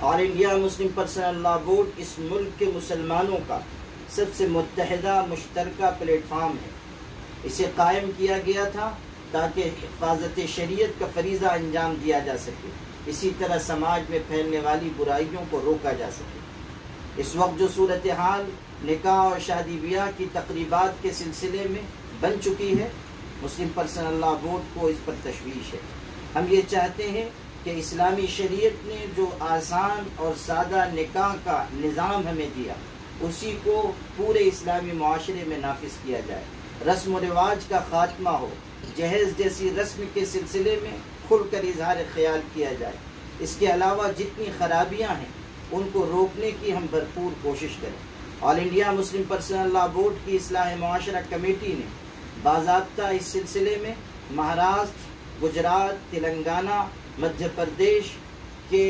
آل India Muslim personal لا board اس ملک کے مسلمانوں کا سب سے متحدہ مشترکہ پلیٹ فارم ہے۔ اسے قائم کیا گیا تھا تاکہ حفاظت شریعت کا فریضہ انجام دیا جا سکے، اسی طرح سماج میں پھیلنے والی برائیوں کو روکا جا سکے۔ اس وقت جو صورتحال نکاح اور شادی بیاہ کی تقریبات کے سلسلے میں بن چکی ہے، مسلم پرسنل لا بورڈ کو اس پر تشویش ہے۔ ہم یہ چاہتے ہیں کہ اسلامی شریعت نے جو آسان اور سادہ نکاح کا نظام ہمیں دیا، اسی کو پورے اسلامی معاشرے میں نافذ کیا جائے، رسم و رواج کا خاتمہ ہو، جہیز جیسی رسم کے سلسلے میں کھل کر اظہار خیال کیا جائے۔ اس کے علاوہ جتنی خرابیاں ہیں ان کو روکنے کی ہم بھرپور کوشش کریں۔ آل انڈیا مسلم پرسنل لا بورڈ کی اصلاح معاشرہ کمیٹی نے باضابطہ اس سلسلے میں مہاراشٹر، گجرات، تلنگانہ، مدھیہ پردیش کے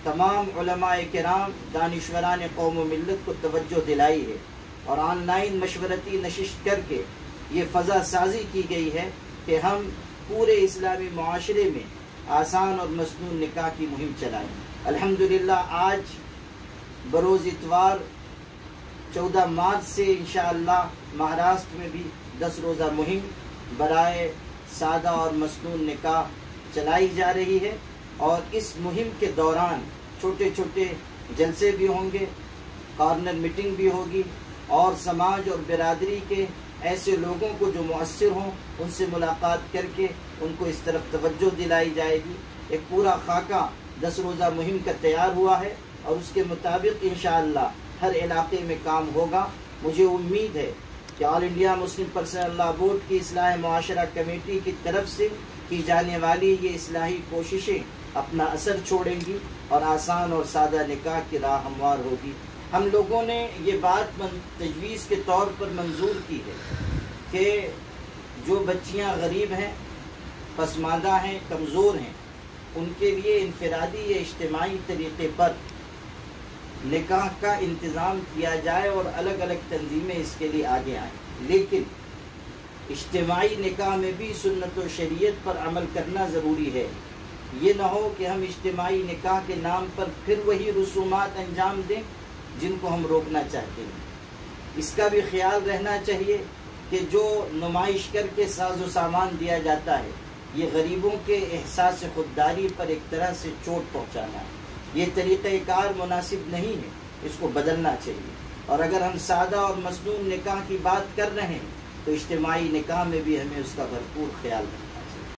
تمام علماء کرام، دانشوران قوم و ملت کو توجہ دلائی ہے، اور آن لائن مشورتی نشست کر کے یہ فضا سازی کی گئی ہے کہ ہم پورے اسلامی معاشرے میں آسان اور مسنون نکاح کی مہم چلائیں۔ الحمدللہ آج بروز اتوار 14 مارچ سے انشاءاللہ مہاراشٹر میں بھی 10 روزہ مہم برائے سادہ اور مسنون نکاح چلائی جا رہی ہے، اور اس مہم کے دوران چھوٹے چھوٹے جلسے بھی ہوں گے، کارنر میٹنگ بھی ہوگی، اور سماج اور برادری کے ایسے لوگوں کو جو مؤثر ہوں ان سے ملاقات کر کے ان کو اس طرف توجہ دلائی جائے گی۔ ایک پورا خاکہ 10 روزہ مہم کا تیار ہوا ہے، اور اس کے مطابق انشاءاللہ ہر علاقے میں کام ہوگا۔ مجھے امید ہے کہ آل انڈیا مسلم پرسنل لا بورڈ کی اصلاح معاشرہ کمیٹی کی طرف سے کی جانے والی یہ اصلاحی کوششیں اپنا اثر چھوڑیں گی، اور آسان اور سادہ نکاح کی راہ ہموار ہوگی۔ ہم لوگوں نے یہ بات تجویز کے طور پر منظور کی ہے کہ جو بچیاں غریب ہیں، پسماندہ ہیں، کمزور ہیں، ان کے لیے انفرادی یا اجتماعی طریقے پر نکاح کا انتظام کیا جائے، اور الگ الگ تنظیمیں اس کے لیے آگے آئیں، لیکن اجتماعی نکاح میں بھی سنت و شریعت پر عمل کرنا ضروری ہے۔ یہ نہ ہو کہ ہم اجتماعی نکاح کے نام پر پھر وہی رسومات انجام دیں جن کو ہم روکنا چاہتے ہیں۔ اس کا بھی خیال رہنا چاہیے کہ جو نمائش کر کے ساز و سامان دیا جاتا ہے، یہ غریبوں کے احساس خودداری پر ایک طرح سے چوٹ پہنچانا ہے۔ یہ طریقہ کار مناسب نہیں ہے، اس کو بدلنا چاہیے۔ اور اگر ہم سادہ اور مسنون نکاح کی بات کر رہے ہیں تو اجتماعی نکاح میں بھی ہمیں اس کا بھرپور خیال رکھنا ہے۔